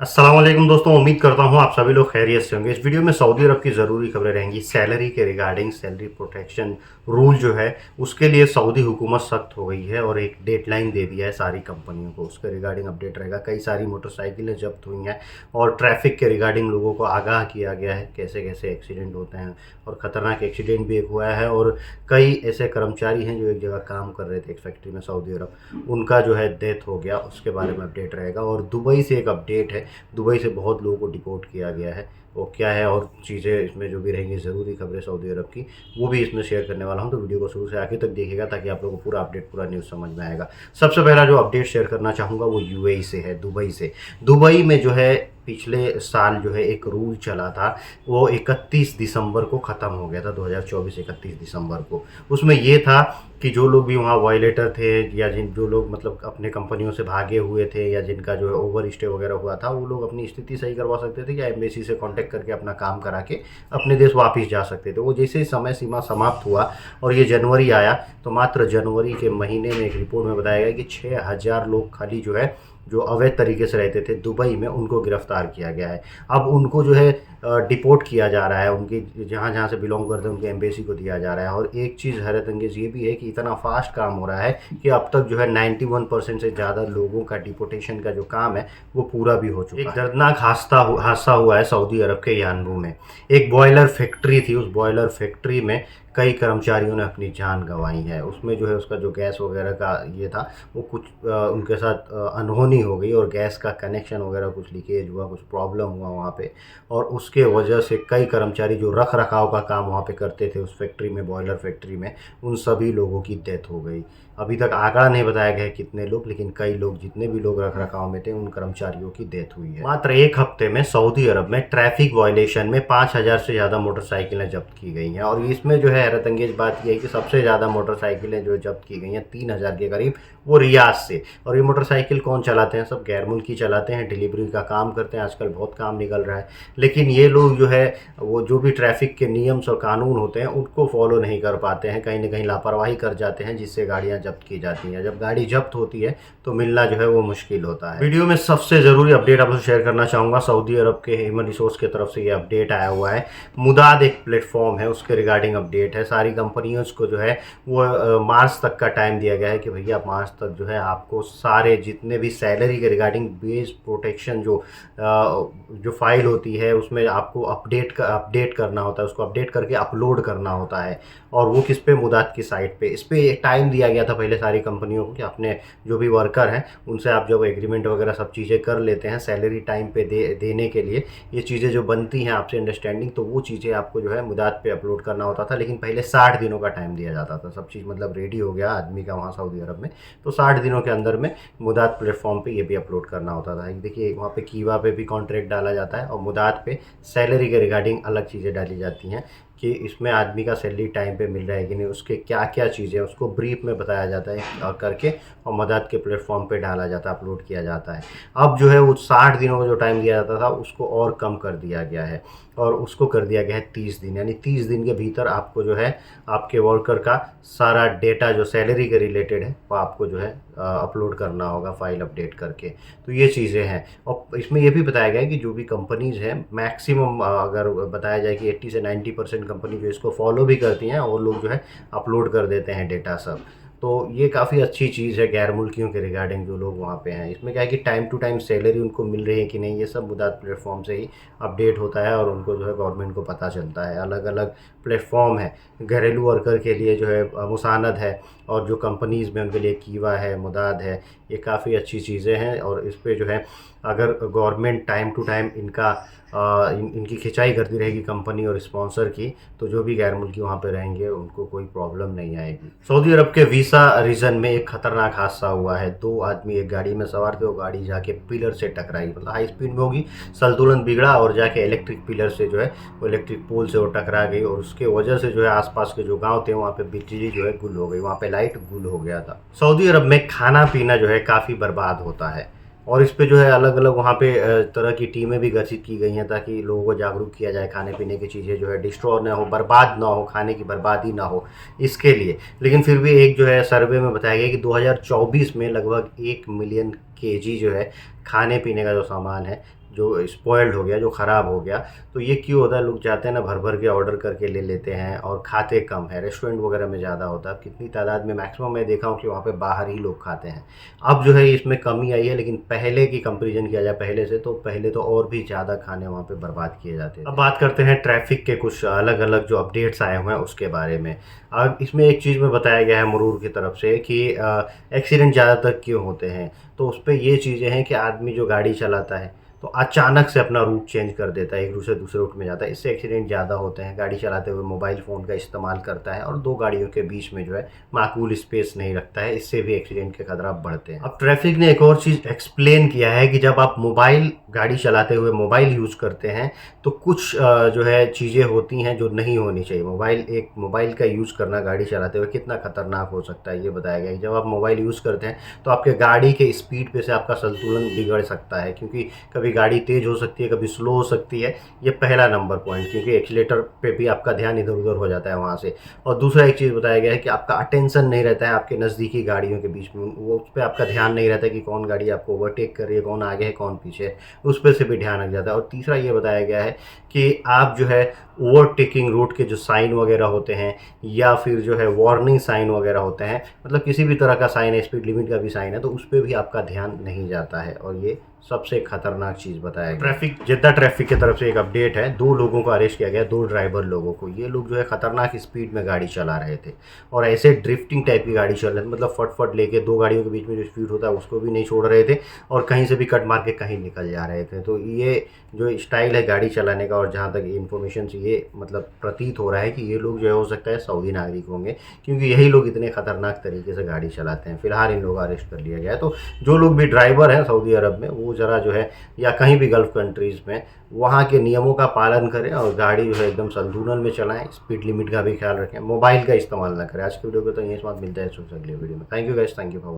अस्सलाम वालेकुम दोस्तों, उम्मीद करता हूँ आप सभी लोग खैरियत से होंगे। इस वीडियो में सऊदी अरब की ज़रूरी खबरें रहेंगी। सैलरी के रिगार्डिंग सैलरी प्रोटेक्शन रूल जो है उसके लिए सऊदी हुकूमत सख्त हो गई है और एक डेडलाइन दे दिया है सारी कंपनियों को। उसके रिगार्डिंग अपडेट रहेगा। कई सारी मोटरसाइकिलें जब्त हुई हैं और ट्रैफिक के रिगार्डिंग लोगों को आगाह किया गया है कैसे कैसे एक्सीडेंट होते हैं। और ख़तरनाक एक्सीडेंट भी एक हुआ है और कई ऐसे कर्मचारी हैं जो एक जगह काम कर रहे थे एक फैक्ट्री में सऊदी अरब, उनका जो है डेथ हो गया। उसके बारे में अपडेट रहेगा। और दुबई से एक अपडेट है, दुबई से बहुत लोगों को डिपोर्ट किया गया है। वो क्या है और चीज़ें इसमें जो भी रहेंगी ज़रूरी खबरें सऊदी अरब की, वो भी इसमें शेयर करने वाला हूं। तो वीडियो को शुरू से आखिर तक देखिएगा ताकि आप लोगों को पूरा अपडेट पूरा न्यूज़ समझ में आएगा। सबसे पहला जो अपडेट शेयर करना चाहूँगा वो यूएई से है, दुबई से। दुबई में जो है पिछले साल जो है एक रूल चला था, वो 31 दिसंबर को ख़त्म हो गया था, 2024 31 दिसंबर को। उसमें ये था कि जो लोग भी वहाँ वायलेटर थे या जो लोग मतलब अपने कंपनियों से भागे हुए थे या जिनका जो है ओवर स्टे वगैरह हुआ था, वो लोग अपनी स्थिति सही करवा सकते थे या एम्बेसी से कांटेक्ट करके अपना काम करा के अपने देश वापस जा सकते थे। वो जैसे ही समय सीमा समाप्त हुआ और ये जनवरी आया, तो मात्र जनवरी के महीने में एक रिपोर्ट में बताया गया कि 6000 लोग खाली जो है जो अवैध तरीके से रहते थे दुबई में, उनको गिरफ्तार किया गया है। अब उनको जो है डिपोर्ट किया जा रहा है, उनकी जहाँ जहाँ से बिलोंग करते हैं उनके एम्बेसी को दिया जा रहा है। और एक चीज़ हैरत अंगेज ये भी है कि इतना फास्ट काम हो रहा है कि अब तक जो है 91% से ज़्यादा लोगों का डिपोर्टेशन का जो काम है वो पूरा भी हो चुका है। एक दर्दनाक हादसा हुआ है सऊदी अरब के यानबू में। एक बॉयलर फैक्ट्री थी, उस बॉयलर फैक्ट्री में कई कर्मचारियों ने अपनी जान गंवाई है। उसमें जो है उसका जो गैस वगैरह का ये था, वो कुछ उनके साथ अनहोनी हो गई और गैस का कनेक्शन वगैरह कुछ लीकेज हुआ, कुछ प्रॉब्लम हुआ वहाँ पे। और उसके वजह से कई कर्मचारी जो रख रखाव का काम वहाँ पे करते थे उस फैक्ट्री में, बॉयलर फैक्ट्री में, उन सभी लोगों की डेथ हो गई। अभी तक आंकड़ा नहीं बताया गया है कितने लोग, लेकिन कई लोग, जितने भी लोग रख रखाव में थे, उन कर्मचारियों की डेथ हुई है। मात्र एक हफ्ते में सऊदी अरब में ट्रैफिक वायलेशन में 5000 से ज़्यादा मोटरसाइकिलें जब्त की गई हैं। और इसमें जो है हैरत अंगेज बात यह है कि सबसे ज़्यादा मोटरसाइकिलें जो जब्त की गई हैं 3000 के करीब, वो रियाज से। और ये मोटरसाइकिल कौन चलाते हैं? सब गैर मुल्की चलाते हैं, डिलीवरी का काम करते हैं, आजकल बहुत काम निकल रहा है। लेकिन ये लोग जो है वो जो भी ट्रैफिक के नियम और कानून होते हैं उनको फॉलो नहीं कर पाते हैं, कहीं ना कहीं लापरवाही कर जाते हैं, जिससे गाड़ियां जब्त की जाती हैं। जब गाड़ी जब्त होती है तो मिलना जो है वो मुश्किल होता है। वीडियो में सबसे ज़रूरी अपडेट आपसे शेयर करना चाहूँगा, सऊदी अरब के ह्यूमन रिसोर्स की तरफ से ये अपडेट आया हुआ है। मुदाद एक प्लेटफॉर्म है, उसके रिगार्डिंग अपडेट है। सारी कंपनियों को जो है वो मार्च तक का टाइम दिया गया है कि भैया मार्च तक जो है आपको सारे जितने भी सैलरी के रिगार्डिंग बेस प्रोटेक्शन जो फाइल होती है उसमें आपको अपडेट करना होता है, उसको अपडेट करके अपलोड करना होता है। और वो किस पे? मुदात की साइट पे। इस पे एक टाइम दिया गया था पहले सारी कंपनियों को कि अपने जो भी वर्कर हैं उनसे आप जब एग्रीमेंट वगैरह सब चीज़ें कर लेते हैं सैलरी टाइम पे देने के लिए, ये चीज़ें जो बनती हैं आपसे अंडरस्टैंडिंग, तो वो चीज़ें आपको जो है मुदात पे अपलोड करना होता था। लेकिन पहले 60 दिनों का टाइम दिया जाता था। सब चीज़ मतलब रेडी हो गया आदमी का वहाँ सऊदी अरब में, तो 60 दिनों के अंदर में मुदात प्लेटफॉर्म पे ये भी अपलोड करना होता था। देखिए वहाँ पे कीवा पे भी कॉन्ट्रैक्ट डाला जाता है और मुदात पे सैलरी के रिगार्डिंग अलग चीज़ें डाली जाती हैं कि इसमें आदमी का सैलरी टाइम पे मिल रहा है कि नहीं, उसके क्या क्या चीज़ें उसको ब्रीफ में बताया जाता है और करके और मदद के प्लेटफॉर्म पे डाला जाता है, अपलोड किया जाता है। अब जो है वो 60 दिनों का जो टाइम दिया जाता था उसको और कम कर दिया गया है और उसको कर दिया गया है 30 दिन। यानी 30 दिन के भीतर आपको जो है आपके वर्कर का सारा डेटा जो सैलरी के रिलेटेड है वो आपको जो है अपलोड करना होगा फाइल अपडेट करके। तो ये चीज़ें हैं। और इसमें ये भी बताया गया है कि जो भी कंपनीज़ हैं मैक्सिमम अगर बताया जाए कि 80 से 90% कंपनी जो इसको फॉलो भी करती हैं और लोग जो है अपलोड कर देते हैं डेटा सब। तो ये काफ़ी अच्छी चीज़ है गैर मुल्कियों के रिगार्डिंग जो लोग वहाँ पे हैं। इसमें क्या है कि टाइम टू टाइम सैलरी उनको मिल रही है कि नहीं, ये सब मुदात प्लेटफॉर्म से ही अपडेट होता है और उनको जो है गवर्नमेंट को पता चलता है। अलग अलग प्लेटफॉर्म है घरेलू वर्कर के लिए, जो है मुसानद है, और जो कंपनीज़ में उनके लिए कीवा है, मुदाद है। ये काफ़ी अच्छी चीज़ें हैं और इस पर जो है अगर गवर्नमेंट टाइम टू टाइम इनकी खिंचाई करती रहेगी कंपनी और स्पॉन्सर की, तो जो भी गैर मुल्की वहाँ पे रहेंगे उनको कोई प्रॉब्लम नहीं आएगी। सऊदी अरब के वीसा रीजन में एक खतरनाक हादसा हुआ है। 2 आदमी एक गाड़ी में सवार थे, वो गाड़ी जाके पिलर से टकराई, मतलब हाई स्पीड में होगी, संतुलन बिगड़ा और जाके इलेक्ट्रिक पिलर से जो है वो इलेक्ट्रिक पोल से वो टकरा गई और उसके वजह से जो है आसपास के जो गांव थे वहाँ पे बिजली जो है गुल हो गई, वहाँ पे लाइट गुल हो गया था। सऊदी अरब में खाना पीना जो है काफ़ी बर्बाद होता है और इस पे जो है अलग अलग वहाँ पे तरह की टीमें भी गठित की गई हैं ताकि लोगों को जागरूक किया जाए, खाने पीने की चीज़ें जो है डिस्ट्रॉय ना हो, बर्बाद ना हो, खाने की बर्बादी ना हो इसके लिए। लेकिन फिर भी एक जो है सर्वे में बताया गया कि 2024 में लगभग 1 मिलियन केजी जो है खाने पीने का जो सामान है जो स्पॉइल्ड हो गया, जो ख़राब हो गया, तो ये क्यों होता है? लोग जाते हैं ना, भर भर के ऑर्डर करके ले लेते हैं और खाते कम है। रेस्टोरेंट वगैरह में ज़्यादा होता है। अब कितनी तादाद में, मैक्सिमम मैं देखा हूँ कि वहाँ पे बाहर ही लोग खाते हैं। अब जो है इसमें कमी आई है, लेकिन पहले की कंपैरिजन किया जाए पहले से, तो पहले तो और भी ज़्यादा खाने वहाँ पे बर्बाद किए जाते थे। अब बात करते हैं ट्रैफ़िक के कुछ अलग-अलग जो अपडेट्स आए हुए हैं उसके बारे में। अब इसमें एक चीज़ में बताया गया है मुरूर की तरफ से कि एक्सीडेंट ज़्यादातर क्यों होते हैं? तो उसपे ये चीज़ें हैं कि आदमी जो गाड़ी चलाता है तो अचानक से अपना रूट चेंज कर देता है, एक रूट से दूसरे रूट में जाता है, इससे एक्सीडेंट ज़्यादा होते हैं। गाड़ी चलाते हुए मोबाइल फ़ोन का इस्तेमाल करता है और 2 गाड़ियों के बीच में जो है माकूल स्पेस नहीं रखता है, इससे भी एक्सीडेंट के खतरा बढ़ते हैं। अब ट्रैफ़िक ने एक और चीज़ एक्सप्लेन किया है कि जब आप मोबाइल गाड़ी चलाते हुए मोबाइल यूज़ करते हैं तो कुछ जो है चीज़ें होती हैं जो नहीं होनी चाहिए। मोबाइल का यूज़ करना गाड़ी चलाते हुए कितना खतरनाक हो सकता है, ये बताया गया है। जब आप मोबाइल यूज़ करते हैं तो आपके गाड़ी के स्पीड पे से आपका संतुलन बिगड़ सकता है, क्योंकि कभी गाड़ी तेज़ हो सकती है, कभी स्लो हो सकती है। ये पहला नंबर पॉइंट, क्योंकि एक्सीलेटर पे भी आपका ध्यान इधर-उधर हो जाता है वहाँ से। और दूसरा एक चीज़ बताया गया है कि आपका अटेंशन नहीं रहता है आपके नज़दीकी गाड़ियों के बीच में, वो उस पे आपका ध्यान नहीं रहता है कि कौन गाड़ी आपको ओवरटेक कर रही है, कौन आगे है, कौन पीछे है, उस पे से भी ध्यान रख जाता है। और तीसरा ये बताया गया है कि आप जो है ओवरटेकिंग रूट के जो साइन वगैरह होते हैं या फिर जो है वार्निंग साइन वगैरह होते हैं, मतलब किसी भी तरह का साइन है, स्पीड लिमिट का भी साइन है, तो उस पे भी आपका ध्यान नहीं जाता है और ये सबसे खतरनाक चीज़ बताया गया। जिद्दा ट्रैफिक की तरफ से एक अपडेट है, 2 लोगों को अरेस्ट किया गया, 2 ड्राइवर लोगों को। ये लोग जो है खतरनाक स्पीड में गाड़ी चला रहे थे और ऐसे ड्रिफ्टिंग टाइप की गाड़ी चल रही थी, मतलब फट-फट लेके 2 गाड़ियों के बीच में जो स्पीड होता है उसको भी नहीं छोड़ रहे थे और कहीं से भी कट मार के कहीं निकल जा रहे थे। तो ये जो स्टाइल है गाड़ी चलाने का, और जहाँ तक इन्फॉर्मेशन से ये मतलब प्रतीत हो रहा है कि ये लोग जो है हो सकता है सऊदी नागरिक होंगे, क्योंकि यही लोग इतने खतरनाक तरीके से गाड़ी चलाते हैं। फिलहाल इन लोगों को अरेस्ट कर लिया गया है। तो जो लोग भी ड्राइवर हैं सऊदी अरब में, वो ज़रा जो है, या कहीं भी गल्फ़ कंट्रीज़ में, वहाँ के नियमों का पालन करें और गाड़ी जो है एकदम संतुलन में चलाएँ, स्पीड लिमिट का भी ख्याल रखें, मोबाइल का इस्तेमाल ना करें। आज की वीडियो को तो यहीं समाप्त, मिलता है अगले वीडियो में। Thank you guys, thank you for